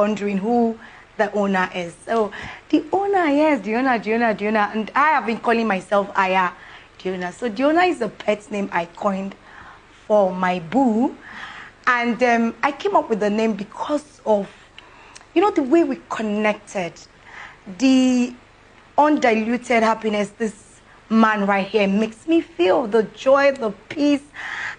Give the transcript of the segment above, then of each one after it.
wondering who the owner is. So the owner, yes, the owner, and I have been calling myself Aya Diona. So Diona is a pet name I coined for my boo, and I came up with the name because of, you know, the way we connected, the undiluted happiness this man right here makes me feel, the joy, the peace,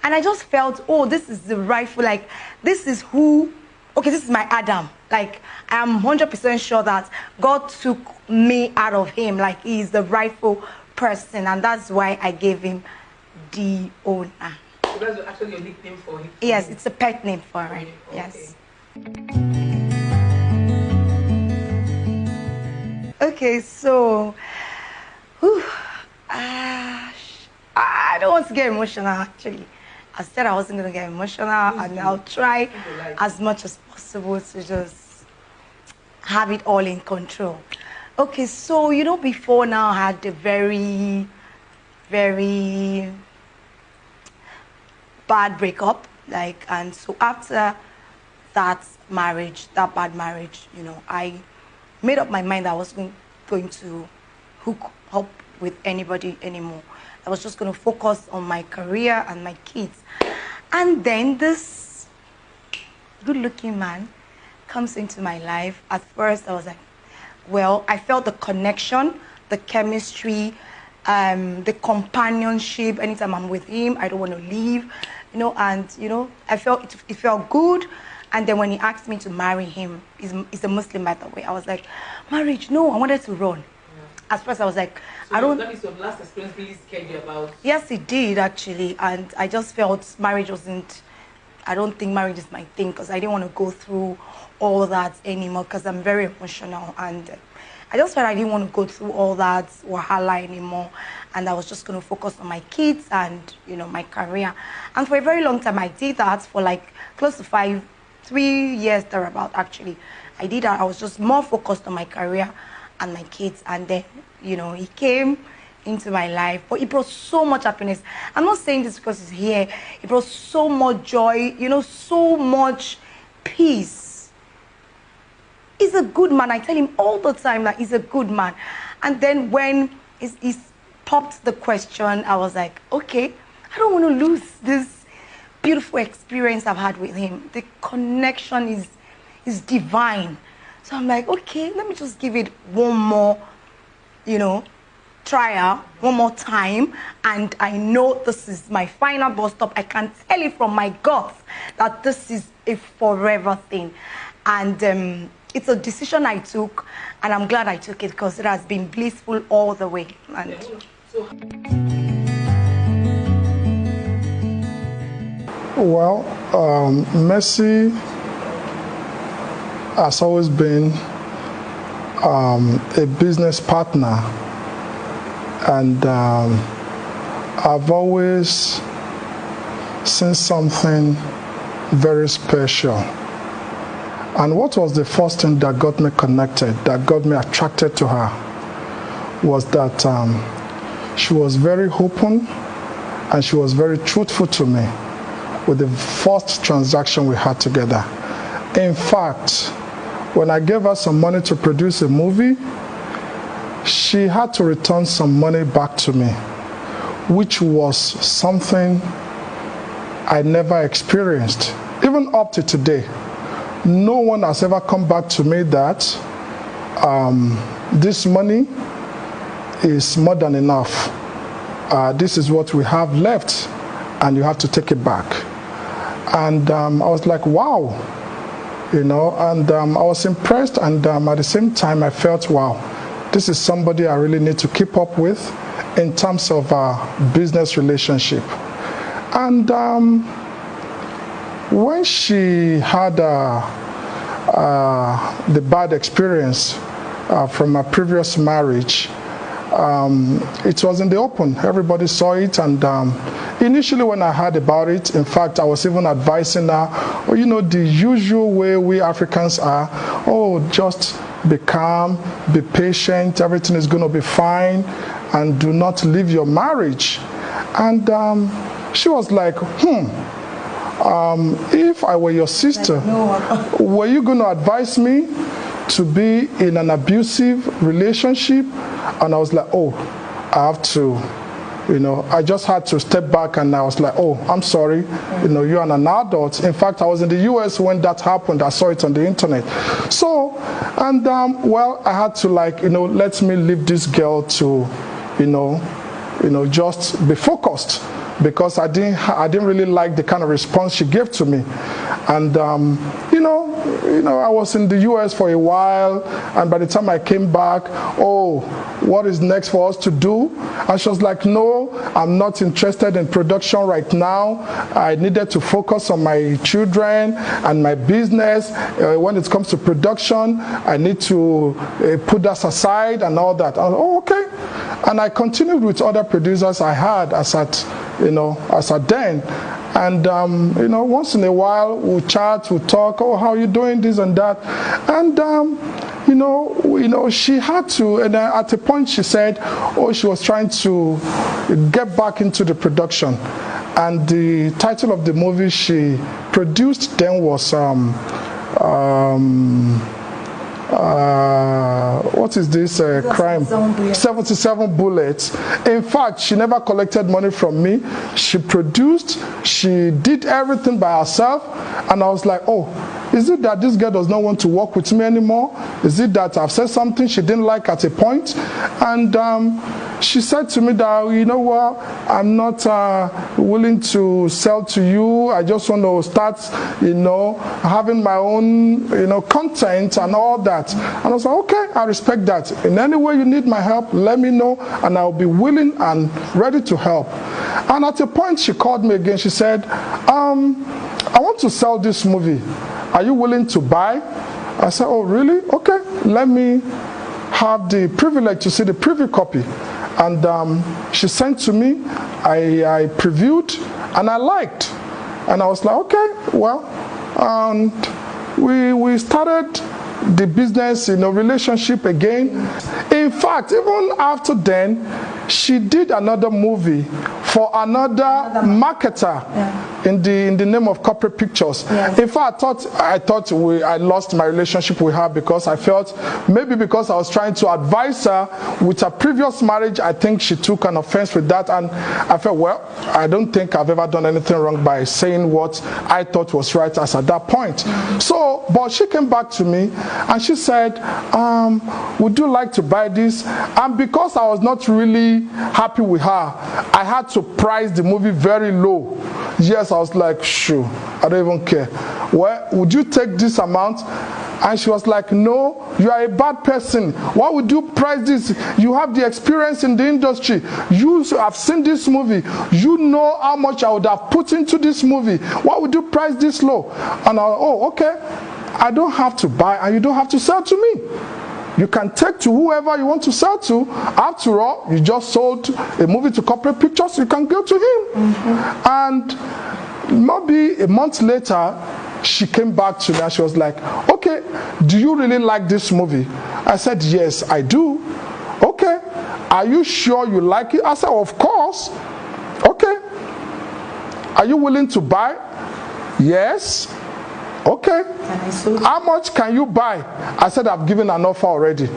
and I just felt, oh, this is the rightful, like, this is who, okay, this is my Adam. Like, I'm 100% sure that God took me out of him. Like, he is the rightful person, and that's why I gave him the owner. So that's actually a nickname for him? Yes, it's a pet name for him. Okay. Yes. Okay, so, I don't want to get emotional, actually. I said I wasn't going to get emotional, and I'll try as much as possible to just have it all in control. Okay, so, you know, before now I had a very, very bad breakup, like, and so after that marriage, that bad marriage, you know, I made up my mind that I wasn't going to hook up with anybody anymore. I was just going to focus on my career and my kids. And then this good-looking man comes into my life. At first, I was like, well, I felt the connection, the chemistry, the companionship. Anytime I'm with him, I don't want to leave, you know, and, you know, I felt it felt good. And then when he asked me to marry him, he's a Muslim, by the way, I was like, marriage, no, I wanted to run. At first, I was like, so I don't... That means your last experience really scared you about... Yes, it did, actually. And I just felt marriage wasn't... I don't think marriage is my thing, because I didn't want to go through all that anymore, because I'm very emotional. And I just felt I didn't want to go through all that wahala anymore. And I was just going to focus on my kids and, you know, my career. And for a very long time, I did that for like close to 3 years thereabout, actually. I did that. I was just more focused on my career and my kids. And then, you know, he came into my life, but it brought so much happiness. I'm not saying this because he's here. It brought so much joy, you know, so much peace. He's a good man. I tell him all the time that he's a good man. And then when he popped the question, I was like, okay, I don't want to lose this beautiful experience I've had with him. The connection is divine. So I'm like, okay, let me just give it one more, you know, trial, one more time. And I know this is my final bus stop. I can tell it from my guts that this is a forever thing. And it's a decision I took, and I'm glad I took it, because it has been blissful all the way. And well, Mercy has always been a business partner, and I've always seen something very special. And what was the first thing that got me connected, that got me attracted to her, was that she was very open and she was very truthful to me with the first transaction we had together. In fact, when I gave her some money to produce a movie, she had to return some money back to me, which was something I never experienced. Even up to today, no one has ever come back to me that this money is more than enough. This is what we have left, and you have to take it back. And I was like, wow, you know, and I was impressed, and at the same time I felt, wow, this is somebody I really need to keep up with in terms of our business relationship. And when she had the bad experience from her previous marriage, it was in the open. Everybody saw it, and initially when I heard about it, in fact, I was even advising her, oh, you know, the usual way we Africans are, oh, just be calm, be patient, everything is going to be fine, and do not leave your marriage. And she was like, if I were your sister, were you going to advise me to be in an abusive relationship? And I was like, oh, I have to, I just had to step back, and I was like, oh, I'm sorry, you're an adult. In fact, I was in the US when that happened. I saw it on the internet. So, and well, I had to let me leave this girl to, just be focused, because I didn't really like the kind of response she gave to me. And I was in the US for a while, and by the time I came back, oh, what is next for us to do? And she was like, no, I'm not interested in production right now. I needed to focus on my children and my business. When it comes to production, I need to put that aside and all that. I was like, oh, okay. And I continued with other producers I had as at then. And once in a while we'll chat, we'll talk, oh, how are you doing, this and that. And she had to, and at a point she said, oh, she was trying to get back into the production. And the title of the movie she produced then was what is this crime? 77 Bullets. In fact, she never collected money from me. She produced, she did everything by herself, and I was like, oh, is it that this girl does not want to work with me anymore? Is it that I've said something she didn't like at a point? And she said to me that, you know what, I'm not willing to sell to you. I just want to start, having my own, content and all that. And I was like, okay, I respect that. In any way you need my help, let me know, and I'll be willing and ready to help. And at a point she called me again. She said, I want to sell this movie. Are you willing to buy? I said, oh, really? Okay, let me have the privilege to see the preview copy. And she sent to me, I previewed, and I liked. And I was like, okay, well, and we started the business, relationship again. In fact, even after then, she did another movie for another marketer in the name of Corporate Pictures. Yes. In fact, I thought I lost my relationship with her, because I felt maybe because I was trying to advise her with her previous marriage, I think she took an offense with that, and I felt, well, I don't think I've ever done anything wrong by saying what I thought was right as at that point. Mm-hmm. So, but she came back to me and she said, would you like to buy this? And because I was not really happy with her, I had to price the movie very low. Yes, I was like, sure, I don't even care. Well, would you take this amount? And she was like, no, you are a bad person. Why would you price this? You have the experience in the industry. You have seen this movie. You know how much I would have put into this movie. Why would you price this low? And I was, oh, okay. I don't have to buy, and you don't have to sell to me. You can take to whoever you want to sell to. After all, you just sold a movie to Corporate Pictures, you can go to him. Mm-hmm. And maybe a month later, she came back to me and she was like, okay, do you really like this movie? I said, yes, I do. Okay, are you sure you like it? I said, of course. Okay. Are you willing to buy? Yes. Okay. How much can you buy? I said, I've given an offer already.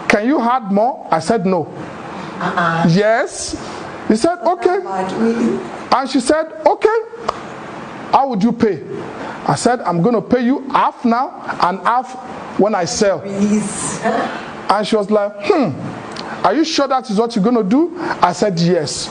Can you add more? I said, no. Yes. He said, okay. And she said, okay. How would you pay? I said, I'm going to pay you half now and half when I sell. And she was like, are you sure that is what you're going to do? I said, yes.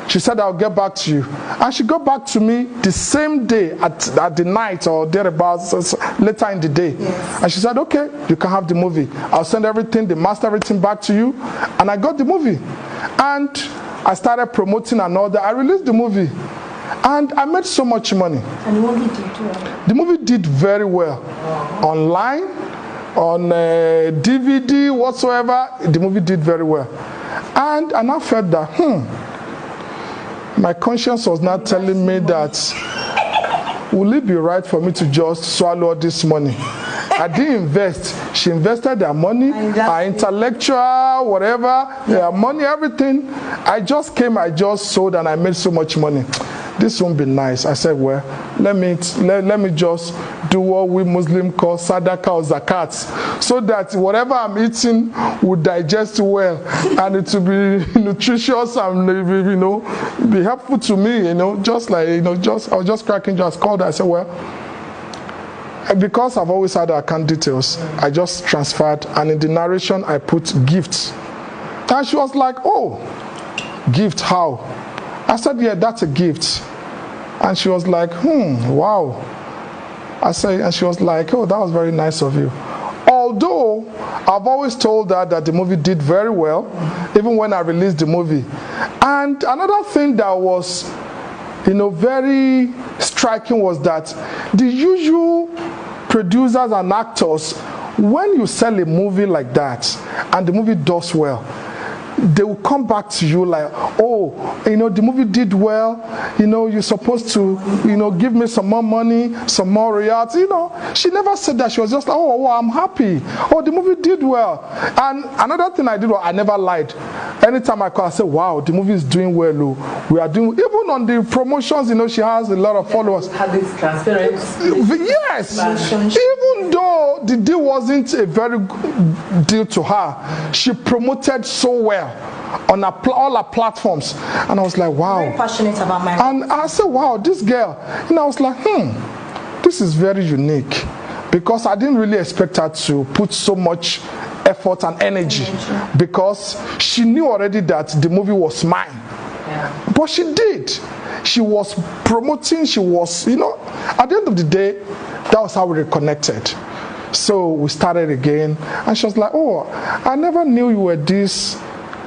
She said, I'll get back to you. And she got back to me the same day at the night or thereabouts, later in the day. Yes. And she said, okay, you can have the movie. I'll send everything, the master, everything back to you. And I got the movie. And I started promoting and all that. I released the movie. And I made so much money. And the movie did well. The movie did very well. Online, on DVD, whatsoever, the movie did very well. And I felt that, my conscience was not telling me that, will it be right for me to just swallow all this money? I didn't invest. She invested her money, her intellectual, whatever, her money, everything. I just came, I just sold, and I made so much money. this won't be nice. I said, well, let me just do what we Muslims call sadaqah or zakat, so that whatever I'm eating would digest well and it will be nutritious and be helpful to me. Just like I was just cracking. Just called her. I said, well, because I've always had account details, I just transferred, and in the narration I put gifts. And she was like, oh, gift, how? I said, yeah, that's a gift. And she was like, wow. I said, and she was like, oh, that was very nice of you. Although I've always told her that the movie did very well, even when I released the movie. And another thing that was, very striking was that the usual producers and actors, when you sell a movie like that and the movie does well, they will come back to you like, oh, the movie did well, you're supposed to, give me some more money, some more royalties. She never said that. She was just like, oh, I'm happy. Oh, the movie did well. And another thing I did was I never lied. Anytime I call, I say, wow, the movie is doing well. We are doing, even on the promotions, she has a lot of followers. Have this transparency. Yes. Even though the deal wasn't a very good deal to her, she promoted so well on all our platforms, and I was like, wow. Very passionate about my. And I said, wow, this girl. And I was like, this is very unique, because I didn't really expect her to put so much effort and energy, because she knew already that the movie was mine. Yeah. But she did. She was promoting. She was, at the end of the day, that was how we reconnected. So we started again, and she was like, oh, I never knew you were this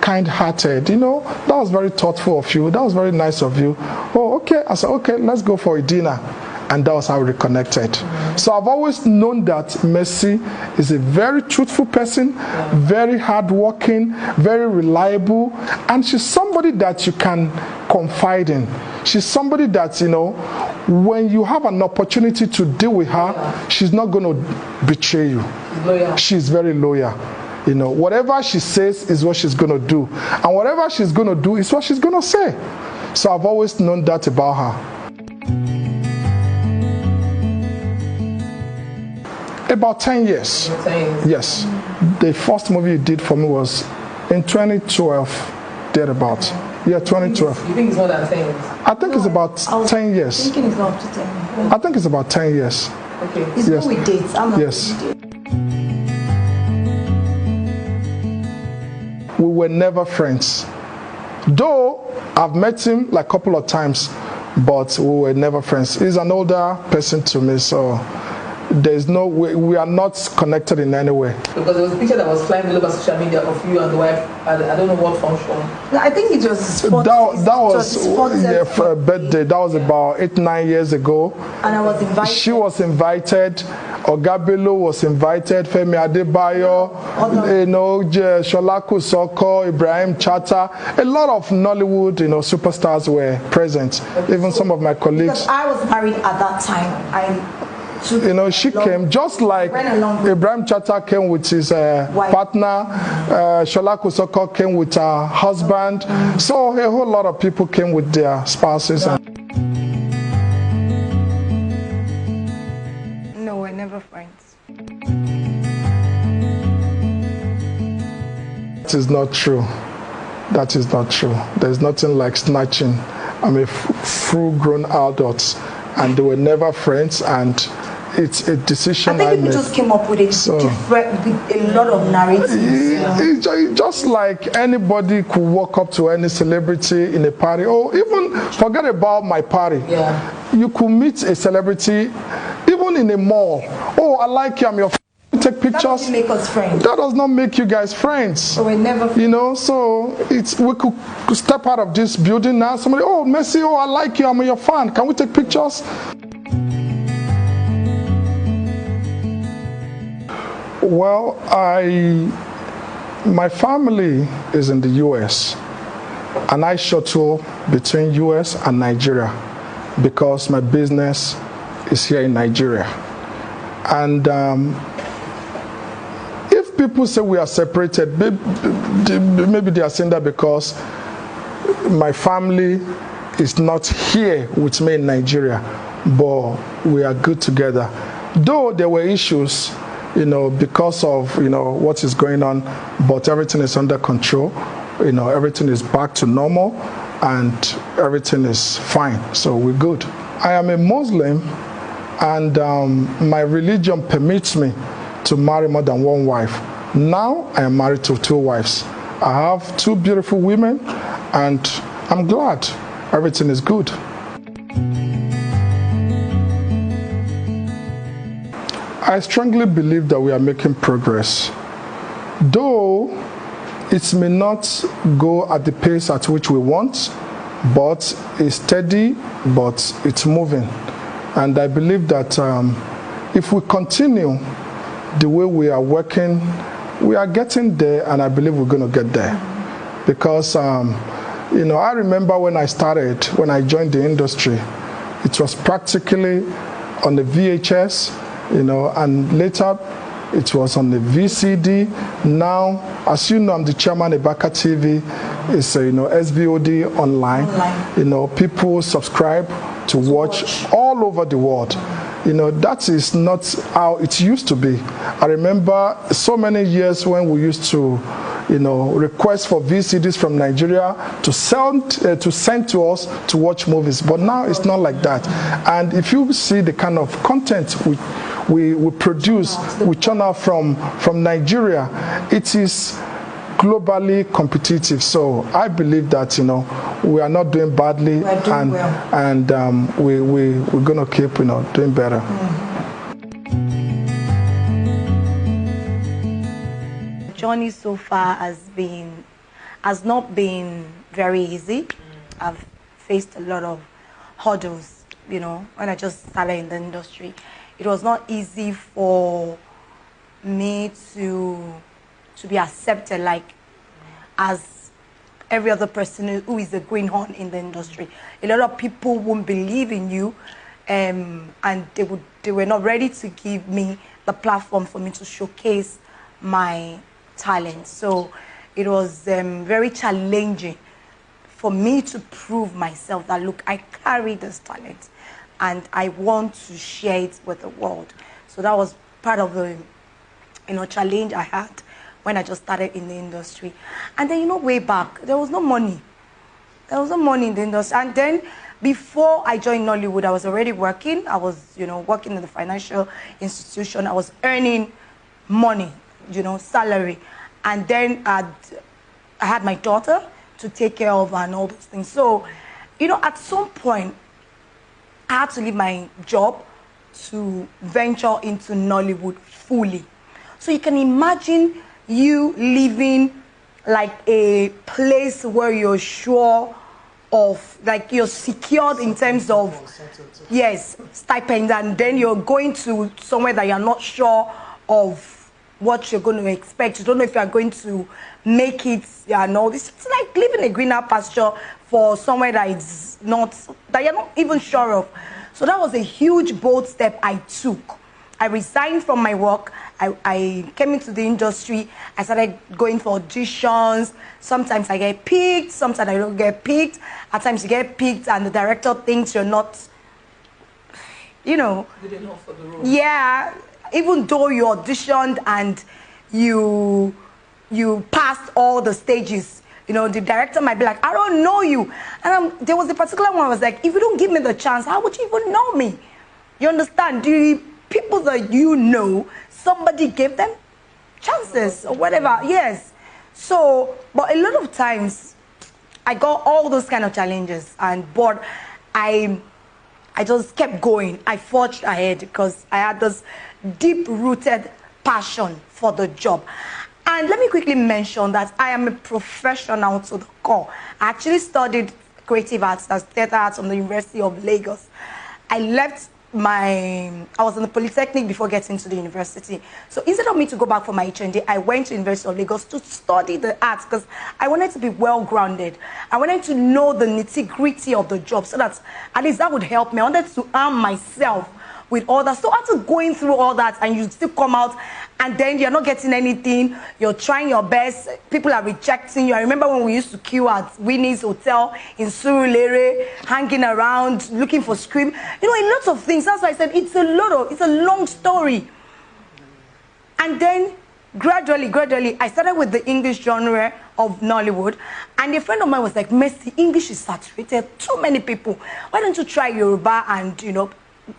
kind-hearted, that was very thoughtful of you, that was very nice of you. Oh, okay. I said, okay, let's go for a dinner. And that was how we reconnected. So I've always known that Mercy is a very truthful person, very hardworking, very reliable, and she's somebody that you can confide in. She's somebody that, when you have an opportunity to deal with her, she's not going to betray you. She's very loyal. Whatever she says is what she's going to do. And whatever she's going to do is what she's going to say. So I've always known that about her. About 10 years. 10 years. Yes. The first movie you did for me was in 2012, thereabout. Yeah, 2012. You think it's more than 10 years? I think it's about 10 years. Thinking it's not up to 10 years. I think it's about 10 years. Okay. It's yes. With dates. I'm not yes. We were never friends. Though I've met him like a couple of times, but we were never friends. He's an older person to me, so there's no way, we are not connected in any way. Because there was a picture that was flying all over social media of you and the wife. I don't know what function. I think it was sports. That was for a birthday. That was about 8-9 years ago. And I was invited. She was invited. Ogabelo was invited. Femi Adebayo, Sholaku Soko, Ibrahim Chata. A lot of Nollywood, superstars were present. Okay, even some of my colleagues. Because I was married at that time. She came just like Ibrahim Chata came with his partner, Sholaku Soko came with her husband. So a whole lot of people came with their spouses. Yeah. No, we're never friends. That is not true. That is not true. There's nothing like snatching. I'm a full-grown adult, and they were never friends, and it's a decision I think people just came up with a lot of narratives. It's just like anybody could walk up to any celebrity in a party, or even forget about my party. Yeah. You could meet a celebrity even in a mall. Oh, I like you, I'm your friend. Take pictures. That doesn't make us friends. That does not make you guys friends. So we're never friends. So we could step out of this building now. Somebody, oh, Mercy, oh, I like you, I'm your fan. Can we take pictures? Well, my family is in the US, and I shuttle between US and Nigeria because my business is here in Nigeria. And if people say we are separated, maybe they are saying that because my family is not here with me in Nigeria, but we are good together. Though there were issues, because of, what is going on, but everything is under control. Everything is back to normal and everything is fine. So we're good. I am a Muslim, and my religion permits me to marry more than one wife. Now I am married to 2 wives. I have 2 beautiful women, and I'm glad everything is good. I strongly believe that we are making progress. Though it may not go at the pace at which we want, but it's steady, but it's moving. And I believe that if we continue the way we are working, we are getting there, and I believe we're going to get there. Because, I remember when I joined the industry, it was practically on the VHS, and later it was on the VCD. Now, as you know, I'm the chairman of Baka TV. It's SVOD online. People subscribe to watch all over the world. That is not how it used to be. I remember so many years when we used to, request for VCDs from Nigeria to send to us to watch movies. But now it's not like that. And if you see the kind of content we produce, we churn out from Nigeria, it is globally competitive. So I believe that we are not doing badly, and we're gonna keep doing better. The journey so far has not been very easy. I've faced a lot of hurdles. When I just started in the industry, it was not easy for me to be accepted as every other person who is a greenhorn in the industry. A lot of people won't believe in you, and they were not ready to give me the platform for me to showcase my talent. So it was very challenging for me to prove myself that, look, I carry this talent and I want to share it with the world. So that was part of the challenge I had when I just started in the industry. And then, way back, there was no money. There was no money in the industry. And then before I joined Nollywood, I was already working. I was, working in the financial institution. I was earning money, salary. And then I had my daughter to take care of and all those things. So, at some point, I had to leave my job to venture into Nollywood fully. So you can imagine you living like a place where you're sure of, you're secured in terms of, yes, stipend, and then you're going to somewhere that you're not sure of what you're going to expect. You don't know if you're going to make it, it's like living a greener pasture for somewhere that you're not even sure of. So that was a huge, bold step I took. I resigned from my work. I came into the industry. I started going for auditions. Sometimes I get picked, sometimes I don't get picked. At times you get picked and the director thinks you're not, good enough for the role. Yeah, even though you auditioned and you passed all the stages, the director might be like, I don't know you. And there was a particular one I was like, if you don't give me the chance, how would you even know me? You understand? The people that somebody gave them chances or whatever. Yes. So, but a lot of times I got all those kind of challenges, but I just kept going. I forged ahead because I had this deep-rooted passion for the job. And let me quickly mention that I am a professional to the core. I actually studied creative arts, that's theater arts, from the University of Lagos. I was in the Polytechnic before getting to the university. So instead of me to go back for my HND, I went to University of Lagos to study the arts because I wanted to be well-grounded. I wanted to know the nitty-gritty of the job so that at least that would help me. I wanted to arm myself with all that. So after going through all that and you still come out and then you're not getting anything, you're trying your best, people are rejecting you. I remember when we used to queue at Winnie's Hotel in Surulere, hanging around, looking for script. You know, a lot of things. That's why I said it's a long story. And then gradually, I started with the English genre of Nollywood. And a friend of mine was like, Mercy, English is saturated. Too many people. Why don't you try Yoruba and, you know,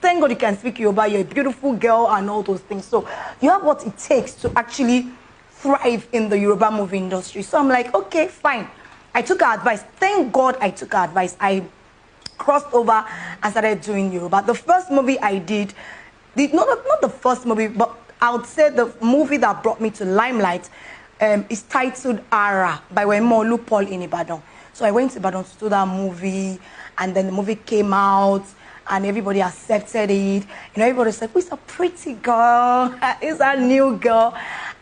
thank God you can speak Yoruba. You're a beautiful girl and all those things. So you have what it takes to actually thrive in the Yoruba movie industry. So I'm like, okay, fine. I took her advice. Thank God I took her advice. I crossed over and started doing Yoruba. The first movie I did, not the first movie, but I would say the movie that brought me to limelight is titled Ara by Wemolu Paul in Ibadan. So I went to Ibadan to do that movie, and then the movie came out, and everybody accepted it. You know, everybody said, "Who's a pretty girl? Is a new girl?"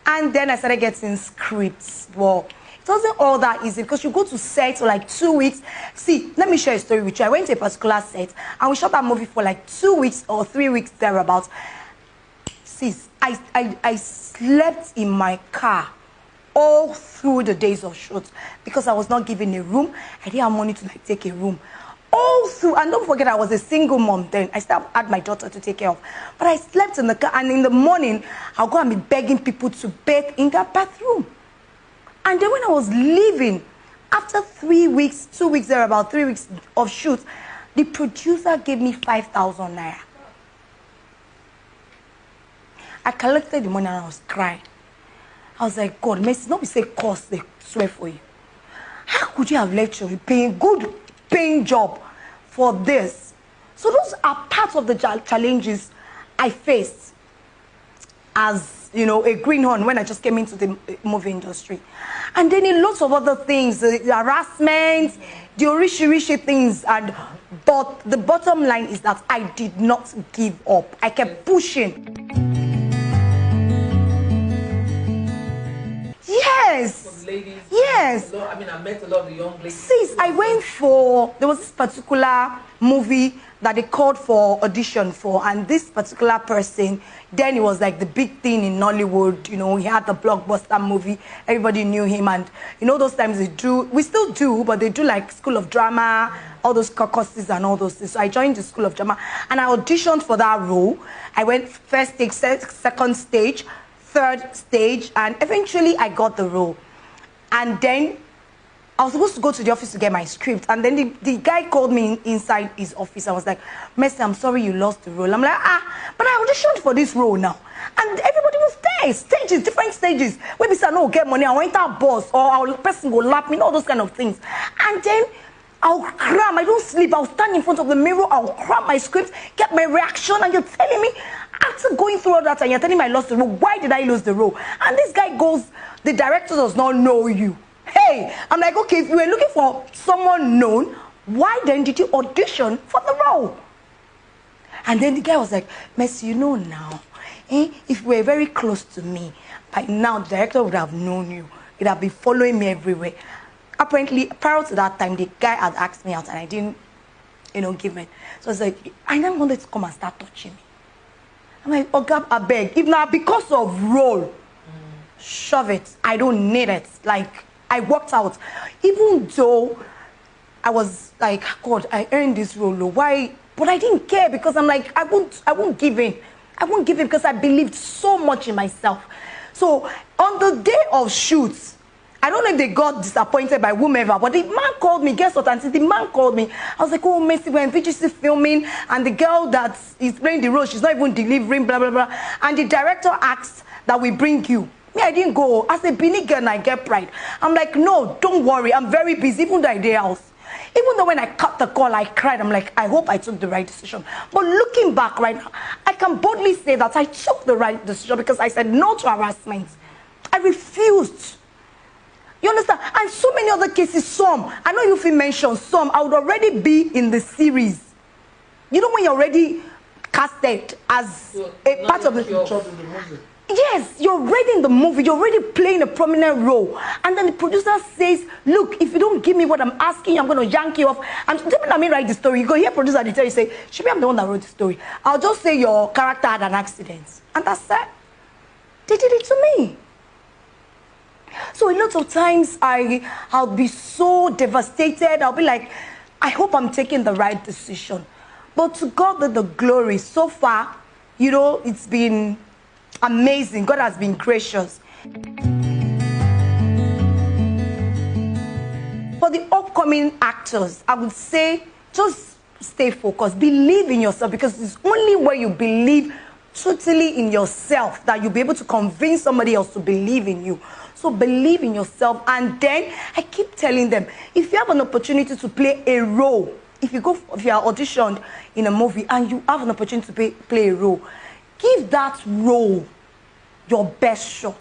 And then I started getting scripts. Well, it wasn't all that easy because you go to set for like 2 weeks. See, let me share a story with you. I went to a particular set, and we shot that movie for like 2 weeks or 3 weeks thereabouts. Sis, I slept in my car all through the days of shoot because I was not given a room. I didn't have money to like take a room. All through, and don't forget I was a single mom then. I still had my daughter to take care of. But I slept in the car, and in the morning, I'll go and be begging people to bathe in their bathroom. And then when I was leaving, after 3 weeks, 2 weeks there, about 3 weeks of shoot, the producer gave me 5,000 naira. I collected the money and I was crying. I was like, God, Mercy, not be say cost, they swear for you. How could you have left your good paying job for this? So those are parts of the challenges I faced as, you know, a greenhorn when I just came into the movie industry. And then in lots of other things, the harassment, the rishi things. But the bottom line is that I did not give up. I kept pushing. Yes. Ladies, yes. I mean, I met a lot of the young ladies. Sis, I went for, there was this particular movie that they called for audition for, and this particular person, then it was like the big thing in Nollywood. You know, he had the blockbuster movie, everybody knew him, and you know, those times they do, we still do, but they do like School of Drama, all those caucuses and all those things. So I joined the School of Drama, and I auditioned for that role. I went first stage, second stage, third stage, and eventually I got the role. And then I was supposed to go to the office to get my script, and then the guy called me inside his office. I was like, Mercy, I'm sorry you lost the role. I'm like, but I auditioned for this role now. And everybody was there, stages, different stages. When we say, no, get money, I want our boss, or our person go lap me, all those kind of things. And then I'll cram, I don't sleep, I'll stand in front of the mirror, I'll cram my script, get my reaction, and you're telling me, after going through all that, and you're telling me I lost the role, why did I lose the role? And this guy goes, the director does not know you. Hey, I'm like, okay, if you were looking for someone known, why then did you audition for the role? And then the guy was like, Mercy, you know now, if you were very close to me, by now the director would have known you. He'd have been following me everywhere. Apparently, prior to that time, the guy had asked me out and I didn't, you know, give it. So I was like, I never wanted to come and start touching me. I'm like, oh God, I beg. If not because of role, shove it. I don't need it. Like, I walked out. Even though I was like, God, I earned this role. Why? But I didn't care because I'm like, I won't give in. I won't give in because I believed so much in myself. So on the day of shoots, I don't know if they got disappointed by whomever, but the man called me. Guess what, Auntie? The man called me. I was like, oh, Mercy, we're in VGC filming, and the girl that is playing the role, she's not even delivering, blah, blah, blah. And the director asked that we bring you. Me, I didn't go. As a Benin girl, I get pride. I'm like, no, don't worry. I'm very busy, even though I did house. Even though when I cut the call, I cried. I'm like, I hope I took the right decision. But looking back right now, I can boldly say that I took the right decision because I said no to harassment. I refused. You understand? And so many other cases, some, I know if you mentioned some, I would already be in the series. You know when you're already casted as a part of the... Yes, you're already in the movie, you're already playing a prominent role. And then the producer says, look, if you don't give me what I'm asking, I'm going to yank you off. And let me write the story. You go hear producer, they tell you, say, should be I'm the one that wrote the story. I'll just say your character had an accident. And that's it. They did it to me. So a lot of times I'll be so devastated. I'll be like, I hope I'm taking the right decision. But to God be the glory. So far, you know, it's been amazing. God has been gracious. For the upcoming actors, I would say just stay focused. Believe in yourself, because it's only when you believe totally in yourself that you'll be able to convince somebody else to believe in you. So believe in yourself. And then I keep telling them, if you have an opportunity to play a role, if you are auditioned in a movie and you have an opportunity to play a role, give that role your best shot.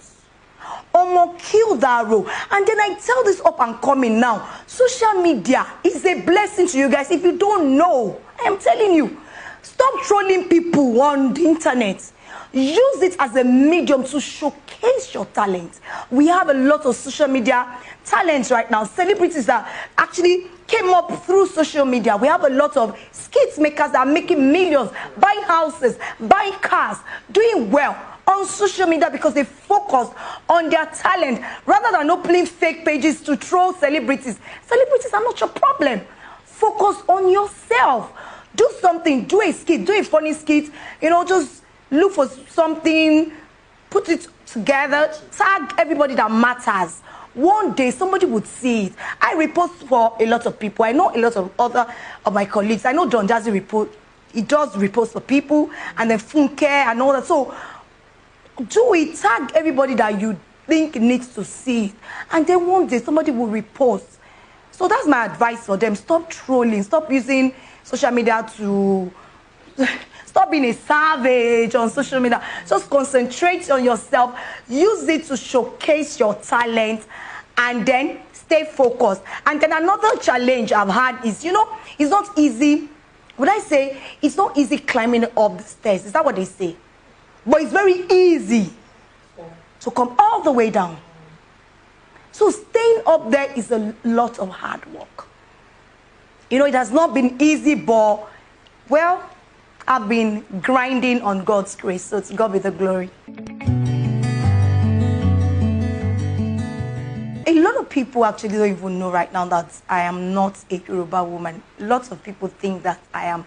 Kill that role. And then I tell this up and coming now, social media is a blessing to you guys. If you don't know, I am telling you, stop trolling people on the internet. Use it as a medium to showcase your talent. We have a lot of social media talents right now. Celebrities that actually came up through social media. We have a lot of skit makers that are making millions, buying houses, buying cars, doing well on social media because they focus on their talent rather than opening fake pages to troll celebrities. Celebrities are not your problem. Focus on yourself. Do something. Do a skit. Do a funny skit. You know, just look for something, put it together, tag everybody that matters. One day, somebody would see it. I repost for a lot of people. I know a lot of other of my colleagues. I know Don Jazzy repost. He does repost for people, and then Funke and all that. So, do it. Tag everybody that you think needs to see it. And then one day, somebody will repost. So, that's my advice for them. Stop trolling. Stop using social media to... Stop being a savage on social media. Just concentrate on yourself. Use it to showcase your talent and then stay focused. And then another challenge I've had is, you know, it's not easy. Would I say it's not easy climbing up the stairs? Is that what they say? But it's very easy to come all the way down. So staying up there is a lot of hard work. You know, it has not been easy, but, well, I've been grinding on God's grace, so to God be the glory. A lot of people actually don't even know right now that I am not a Yoruba woman. Lots of people think that I am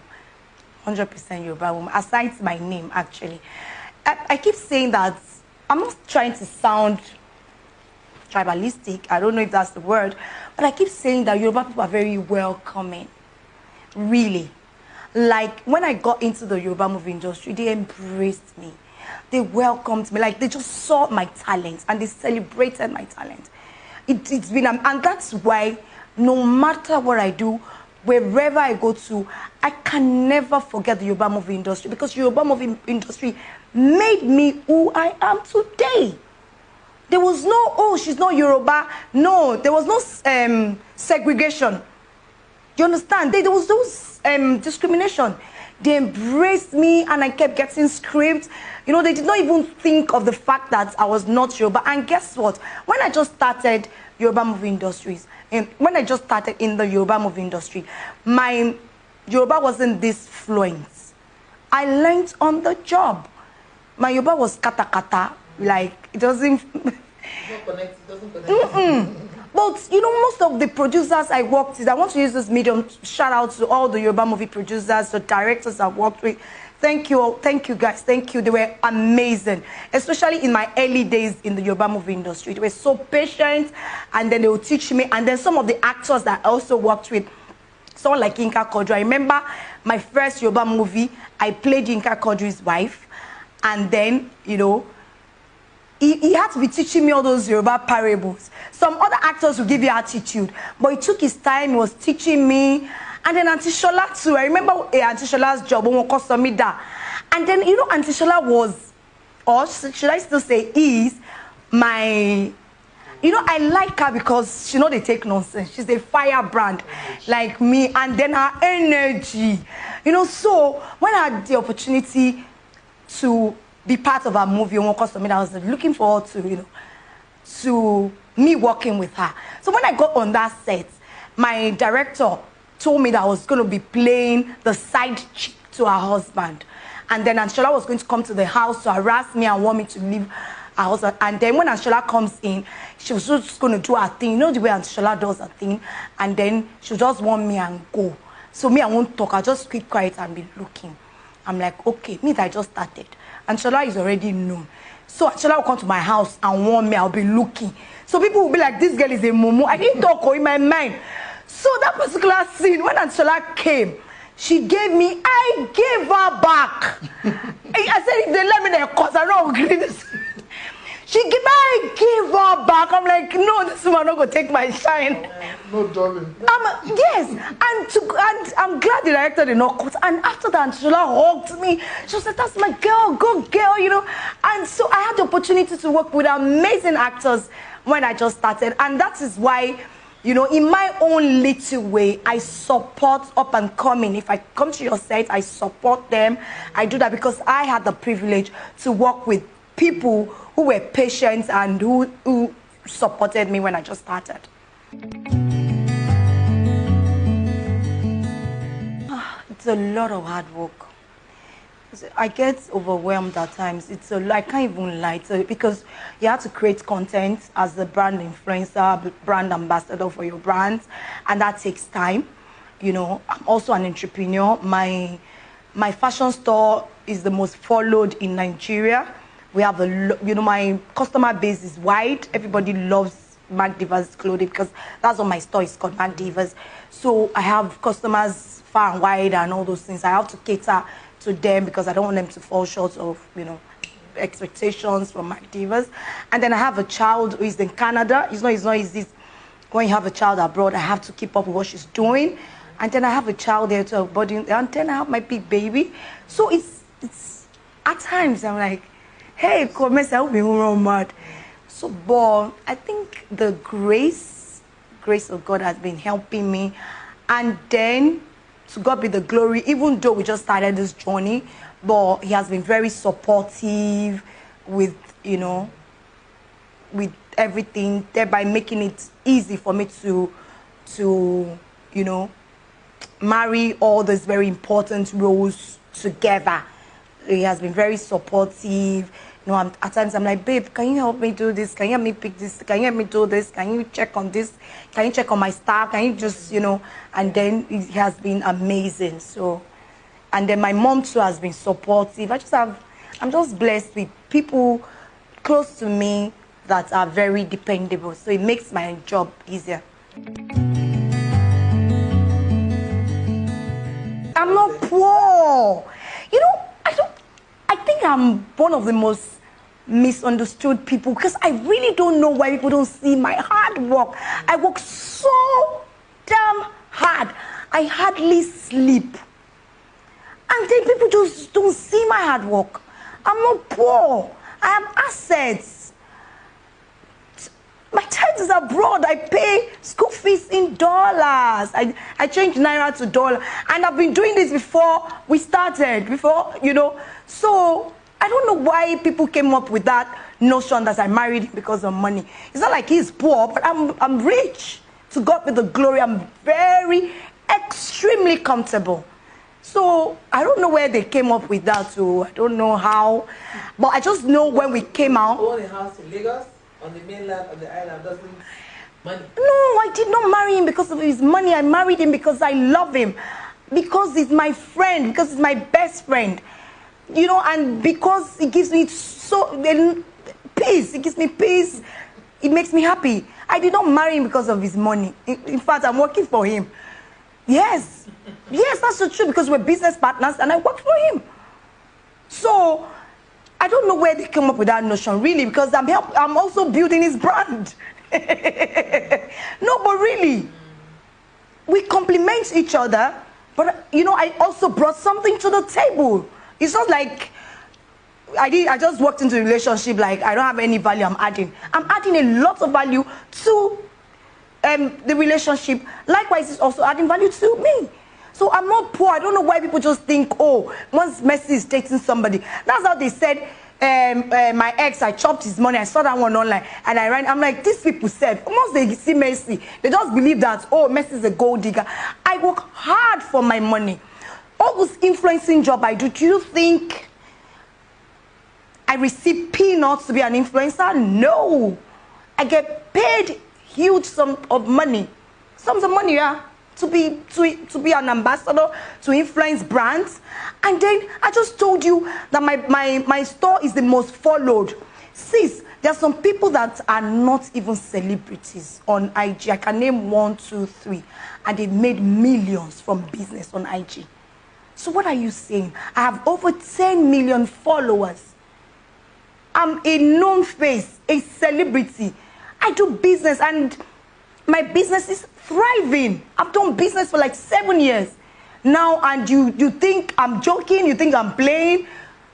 100% Yoruba woman, aside my name, actually. I keep saying that I'm not trying to sound tribalistic. I don't know if that's the word, but I keep saying that Yoruba people are very welcoming. Really. Like, when I got into the Yoruba movie industry, they embraced me. They welcomed me. Like, they just saw my talent and they celebrated my talent. It's been, and that's why no matter what I do, wherever I go to, I can never forget the Yoruba movie industry, because Yoruba movie industry made me who I am today. There was no, oh, she's not Yoruba. No, there was no segregation. You understand? There was those discrimination. They embraced me and I kept getting scripts. You know, they did not even think of the fact that I was not Yoruba. And guess what? When I just started Yoruba movie industries, and when I just started in the Yoruba movie industry, my Yoruba wasn't this fluent. I learned on the job. My Yoruba was kata kata, like it doesn't... It doesn't connect. But, you know, most of the producers I worked with, I want to use this medium, shout out to all the Yoruba movie producers, the directors I've worked with. Thank you guys, thank you. They were amazing, especially in my early days in the Yoruba movie industry. They were so patient, and then they would teach me. And then some of the actors that I also worked with, someone like Yinka Kodri. I remember my first Yoruba movie, I played Yinka Kodri's wife, and then, you know, he had to be teaching me all those Yoruba parables. Some other actors will give you attitude, but he took his time, he was teaching me. And then Auntie Shola too. I remember Auntie Shola's job, and then, you know, Auntie Shola was, or should I still say is, my, you know, I like her because she know they take nonsense. She's a firebrand like me, and then her energy. You know, so when I had the opportunity to be part of her movie. I was looking forward to, you know, to me working with her. So when I got on that set, my director told me that I was going to be playing the side chick to her husband. And then Anshola was going to come to the house to harass me and want me to leave her husband. And then when Anshola comes in, she was just going to do her thing. You know the way Anshola does her thing? And then she just want me and go. So me, I won't talk. I'll just keep quiet and be looking. I'm like, okay, me, I just started. Anshola is already known. So Anshola will come to my house and warn me. I'll be looking. So people will be like, this girl is a mumu. I didn't talk in my mind. So that particular scene, when Anshola came, she gave me, I gave her back. I said, if they let me there, cause I don't agree this. I gave her back. I'm like, no, this woman not gonna take my shine. No, darling. Yes, and I'm glad the director did not cut. And after that, Anshola hugged me. She said, that's my girl, go girl, you know. And so I had the opportunity to work with amazing actors when I just started. And that is why, you know, in my own little way, I support up and coming. If I come to your set, I support them. I do that because I had the privilege to work with people who were patient and who supported me when I just started. It's a lot of hard work. I get overwhelmed at times. I can't even lie to it because you have to create content as the brand influencer, brand ambassador for your brand, and that takes time. You know, I'm also an entrepreneur. My fashion store is the most followed in Nigeria. We have my customer base is wide. Everybody loves Mac Divas clothing because that's what my store is called, Mac Divas. So I have customers far and wide and all those things. I have to cater to them because I don't want them to fall short of, you know, expectations from Mac Divas. And then I have a child who is in Canada. It's not easy when you have a child abroad. I have to keep up with what she's doing. And then I have a child there to body, and then I have my big baby. So it's at times I'm like, hey, Mercy, I hope you're mad. So, but I think the grace of God has been helping me. And then, to God be the glory, even though we just started this journey, but he has been very supportive with, you know, with everything, thereby making it easy for me to you know, marry all these very important roles together. He has been very supportive. You know, at times I'm like, babe, can you help me do this? Can you help me pick this? Can you help me do this? Can you check on this? Can you check on my staff? Can you just, you know? And then it has been amazing. So, and then my mom too has been supportive. I'm just blessed with people close to me that are very dependable. So it makes my job easier. I'm not poor. You know, I think I'm one of the most misunderstood people because I really don't know why people don't see my hard work. I work so damn hard. I hardly sleep. And then people just don't see my hard work. I'm not poor. I have assets. My child is abroad. I pay school fees in dollars. I change naira to dollar. And I've been doing this before we started, you know. So I don't know why people came up with that notion that I married him because of money. It's not like he's poor, but I'm rich. To God be the glory. I'm very, extremely comfortable. So I don't know where they came up with that. So I don't know how. But I just know when we came out. You own a house in Lagos? On the mainland of the island, doesn't money? No, I did not marry him because of his money. I married him because I love him. Because he's my friend. Because he's my best friend. You know, and because it gives me peace. It gives me peace. It makes me happy. I did not marry him because of his money. In fact, I'm working for him. Yes. Yes, that's the truth because we're business partners and I work for him. So I don't know where they came up with that notion, really, because I'm also building his brand. No, but really, we complement each other. But, you know, I also brought something to the table. It's not like I just walked into a relationship like I don't have any value I'm adding. I'm adding a lot of value to the relationship. Likewise, it's also adding value to me. So I'm not poor. I don't know why people just think, oh, once Mercy is dating somebody. That's how they said my ex, I chopped his money. I saw that one online and I ran. I'm like, these people said, once they see Mercy, they just believe that, oh, Mercy is a gold digger. I work hard for my money. All this influencing job I do you think I receive peanuts to be an influencer? No. I get paid huge sums of money. Sums of money, yeah. To be an ambassador, to influence brands. And then I just told you that my store is the most followed. Sis, there are some people that are not even celebrities on IG. I can name 1, 2, 3. And they've made millions from business on IG. So what are you saying? I have over 10 million followers. I'm a known face, a celebrity. I do business and my business is thriving. I've done business for like 7 years now, and you think I'm joking? You think I'm playing?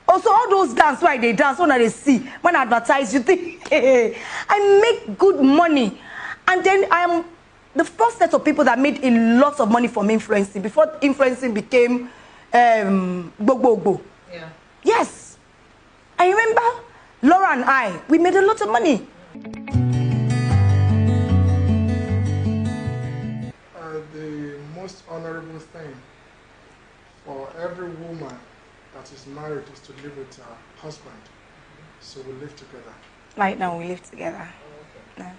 Also, all those dance why they dance, when they see, when I advertise, you think, hey, I make good money. And then I am the first set of people that made a lot of money from influencing, before influencing became bo. Yeah. Yes. I remember Laura and I, we made a lot of money. The most honorable thing for every woman that is married is to live with her husband. So we live together. Right now we live together. Okay. Yeah.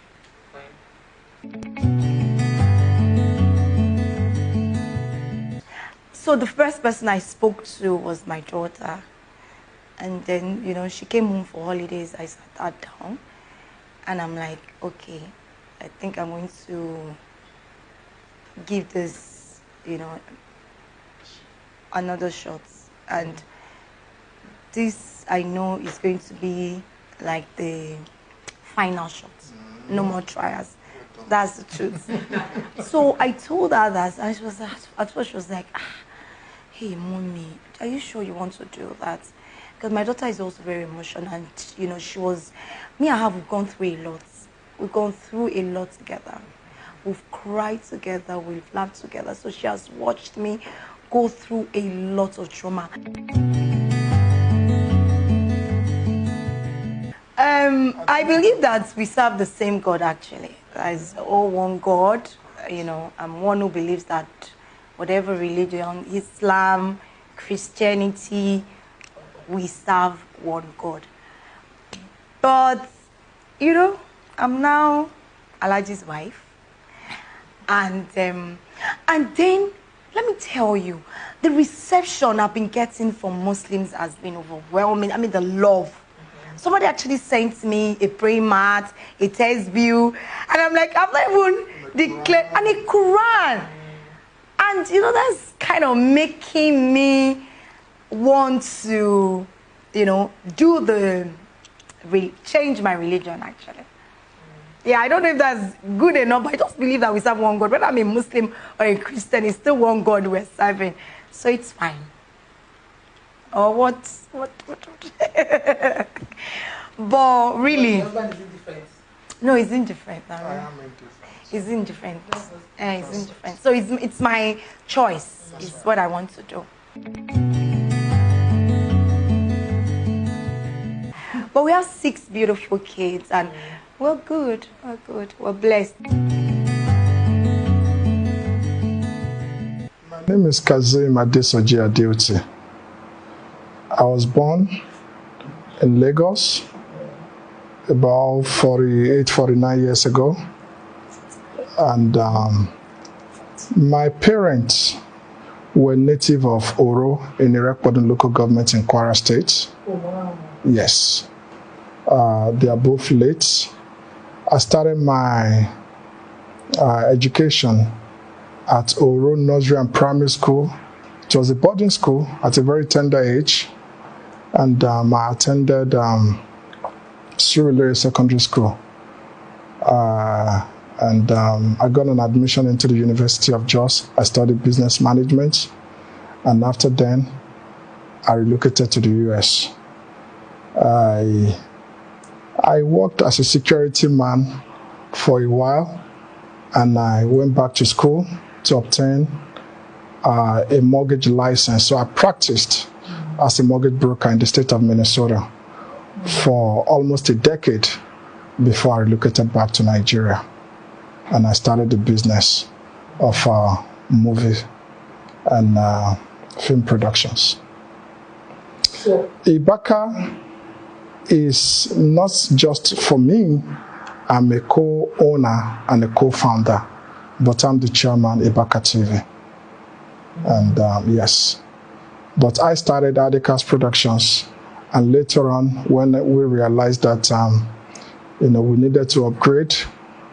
So the first person I spoke to was my daughter. And then, you know, she came home for holidays. I sat her down. And I'm like, okay, I think I'm going to give this, you know, another shot. And this, I know, is going to be like the final shot. No more trials. That's the truth. So I told her that, and she was, at first she was like, hey, mommy, are you sure you want to do that? Because my daughter is also very emotional, and, you know, she was, me and her, we've gone through a lot. We've gone through a lot together. We've cried together, we've laughed together. So she has watched me go through a lot of trauma. I believe that we serve the same God, actually. As all one God. You know, I'm one who believes that whatever religion, Islam, Christianity, we serve one God. But, you know, I'm now Alhaji's wife. And then, let me tell you, the reception I've been getting from Muslims has been overwhelming. I mean, the love. Somebody actually sent me a prayer mat, a test view, and I'm like, I've not even declared, and a Quran. And, you know, that's kind of making me want to, you know, change my religion, actually. Yeah, I don't know if that's good enough, but I just believe that we serve one God. Whether I'm a Muslim or a Christian, it's still one God we're serving. So it's fine. Or what? But really... Your husband is indifferent. No, he's indifferent. I am indifferent. He's indifferent. He's indifferent. So it's my choice. It's what I want to do. But we have 6 beautiful kids, and we're good. We're good. We're blessed. My name is Kazeem Adeoti. I was born in Lagos about 49 years ago. And my parents were native of Oro in Irekpodun local government in Kwara State. Oh, wow. Yes. They are both late. I started my education at Oro Nursery and Primary School. It was a boarding school at a very tender age. And I attended Surulere Secondary School. And I got an admission into the University of Jos. I studied business management. And after then, I relocated to the US. I worked as a security man for a while, and I went back to school to obtain a mortgage license. So I practiced as a mortgage broker in the state of Minnesota. for almost a decade before I relocated back to Nigeria. And I started the business of movie and film productions. So, Ibaka is not just for me. I'm a co-owner and a co-founder, but I'm the chairman of Ibaka TV. And yes, but I started Adikas Productions, and later on, when we realized that we needed to upgrade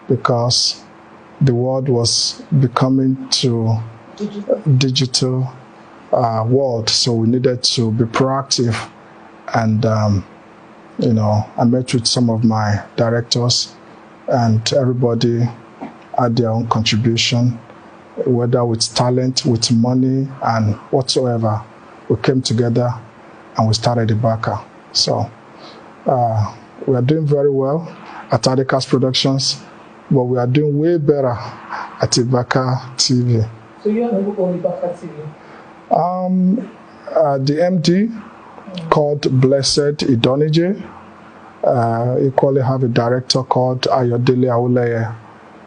because the world was becoming to digital world, so we needed to be proactive. And I met with some of my directors, and everybody had their own contribution, whether with talent, with money, and whatsoever. We came together and we started Ibaka. So we are doing very well at Adikas Productions, but we are doing way better at Ibaka TV. So you are who own Ibaka TV? The MD called Blessed Idonije. Equally have a director called Ayodele Auleye,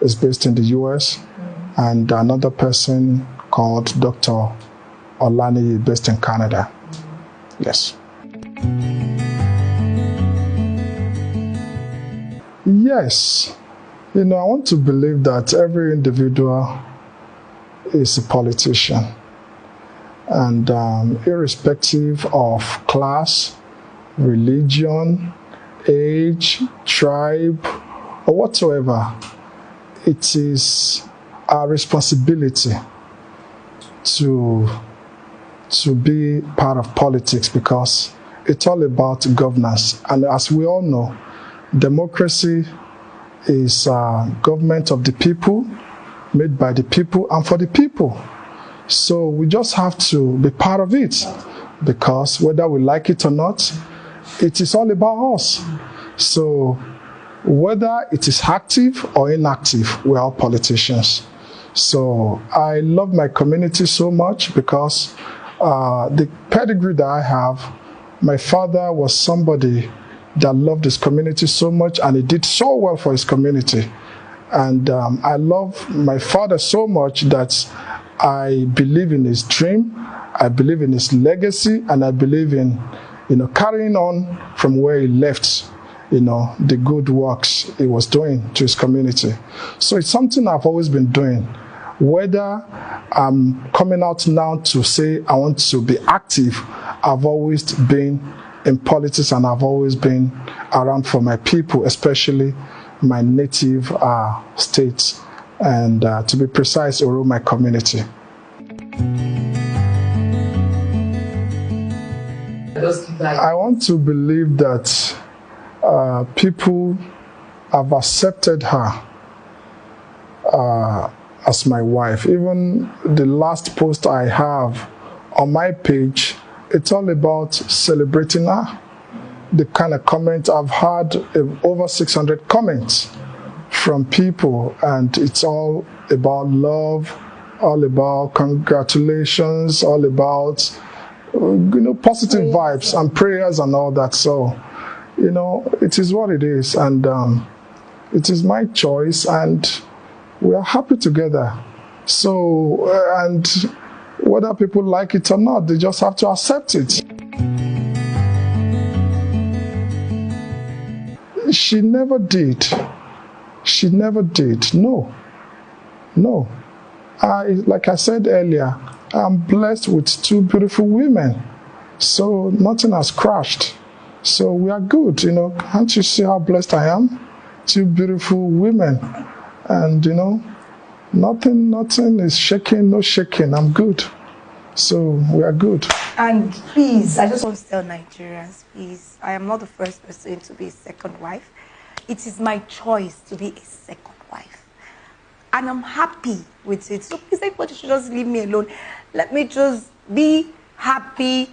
is based in the US, and another person called Dr. Olani, based in Canada. Yes. Yes. I want to believe that every individual is a politician. And irrespective of class, religion, age, tribe, or whatsoever, it is our responsibility to be part of politics, because it's all about governance. And as we all know, democracy is government of the people, made by the people and for the people. So we just have to be part of it, because whether we like it or not, it is all about us. So whether it is active or inactive, we are all politicians. So I love my community so much, because the pedigree that I have, my father was somebody that loved his community so much, and he did so well for his community. And I love my father so much that I believe in his dream, I believe in his legacy, and I believe in carrying on from where he left, the good works he was doing to his community. So it's something I've always been doing. Whether I'm coming out now to say I want to be active, I've always been in politics, and I've always been around for my people, especially my native states, and to be precise, around my community. I want to believe that people have accepted her as my wife. Even the last post I have on my page, it's all about celebrating her. The kind of comment I've had, over 600 comments from people, and it's all about love, all about congratulations, all about positive vibes and prayers and all that. So it is what it is, and it is my choice, and we are happy together. So and whether people like it or not, they just have to accept it. She never did. She never did. No. Like I said earlier, I'm blessed with two beautiful women. So nothing has crashed. So we are good, Can't you see how blessed I am? Two beautiful women. And, nothing is shaking, no shaking. I'm good. So we are good. And please, I just want to tell Nigerians, please, I am not the first person to be a second wife. It is my choice to be a second wife. And I'm happy with it. So please, everybody should just leave me alone. Let me just be happy.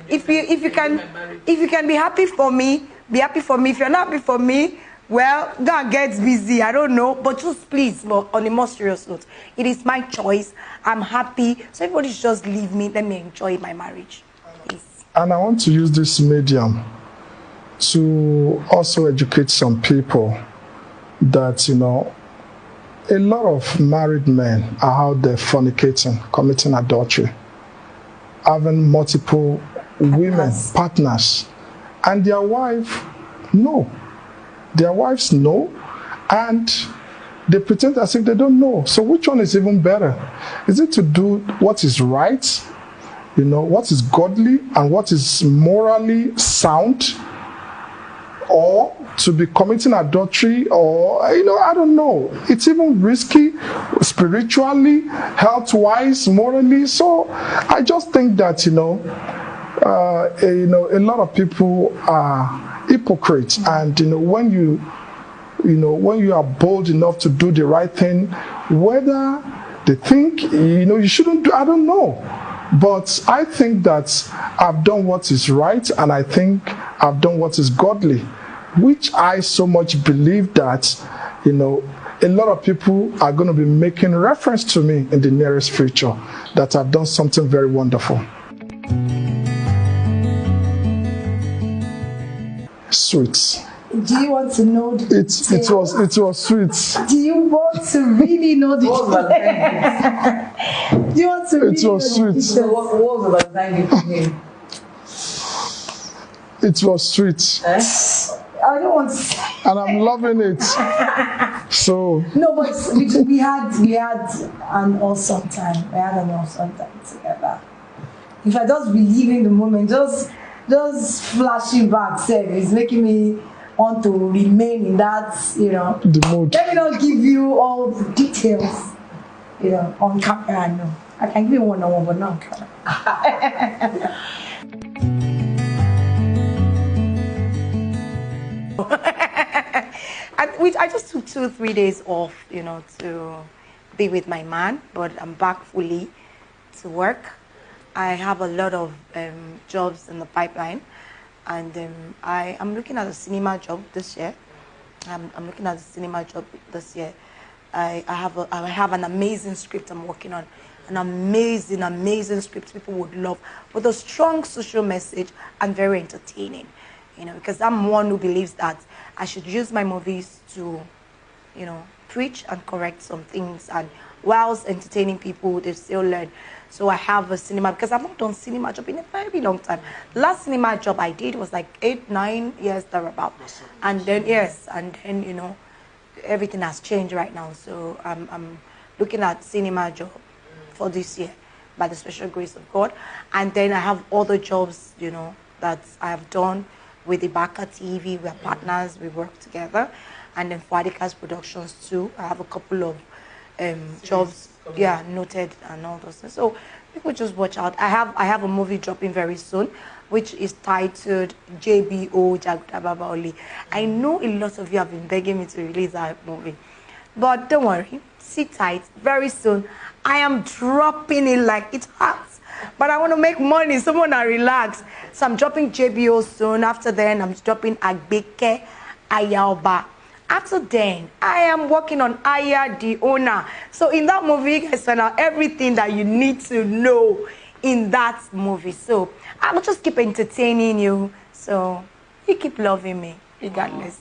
If you can be happy for me, be happy for me. If you're not happy for me, well, go and get busy. I don't know. But just please, on a more serious note, it is my choice. I'm happy. So everybody should just leave me. Let me enjoy my marriage. Please. And I want to use this medium to also educate some people that, you know, a lot of married men are out there fornicating, committing adultery, having multiple women, partners, and their wife, no. Their wives know, and they pretend as if they don't know. So which one is even better? Is it to do what is right, you know, what is godly and what is morally sound, or to be committing adultery, or, you know, I don't know. It's even risky spiritually, health-wise, morally. So I just think that, you know, a lot of people are hypocrites, and, you know, when you are bold enough to do the right thing, whether they think, you know, you shouldn't do, I don't know. But I think that I've done what is right, and I think I've done what is godly, which I so much believe that, you know, a lot of people are going to be making reference to me in the nearest future, that I've done something very wonderful. Sweet. Do you want to know the details? It was sweet. Do you want to really know the details? Do you want to really know the details? What was the Valentine gift for him? It was sweet. I don't want to say. And I'm loving it. So no, but we had an awesome time. We had an awesome time together. If I just believe in the moment, just flashing back, it's making me want to remain in that, you know, the mood. Let me not give you all the details, you know, on camera. No, I can give you one-on-one, but not on camera. I just took 2-3 days off, you know, to be with my man, but I'm back fully to work. I have a lot of jobs in the pipeline, and I'm looking at a cinema job this year. I'm looking at a cinema job this year. I have an amazing script I'm working on, an amazing script people would love, with a strong social message and very entertaining. You know, because I'm one who believes that I should use my movies to, you know, preach and correct some things, and whilst entertaining people, they still learn. So I have a cinema, because I've not done cinema job in a very long time. The last cinema job I did was like 8-9 years thereabout. And then, you know, everything has changed right now. So I'm looking at cinema job for this year by the special grace of God. And then I have other jobs, you know, that I have done with the Baka TV. We're partners, we work together. And then for Adika's Productions too, I have a couple of jobs, yeah, noted and all those things. So people just watch out. I have a movie dropping very soon, which is titled JBO Jaguda Babaoli. I know a lot of you have been begging me to release that movie, but don't worry, sit tight. Very soon, I am dropping it like it's hot. But I want to make money, so I want to relax. So I'm dropping JBO soon. After then, I'm dropping Agbeke Ayaoba. After then, I am working on Aya the Owner. So in that movie, you guys find out everything that you need to know in that movie. So I will just keep entertaining you. So you keep loving me regardless.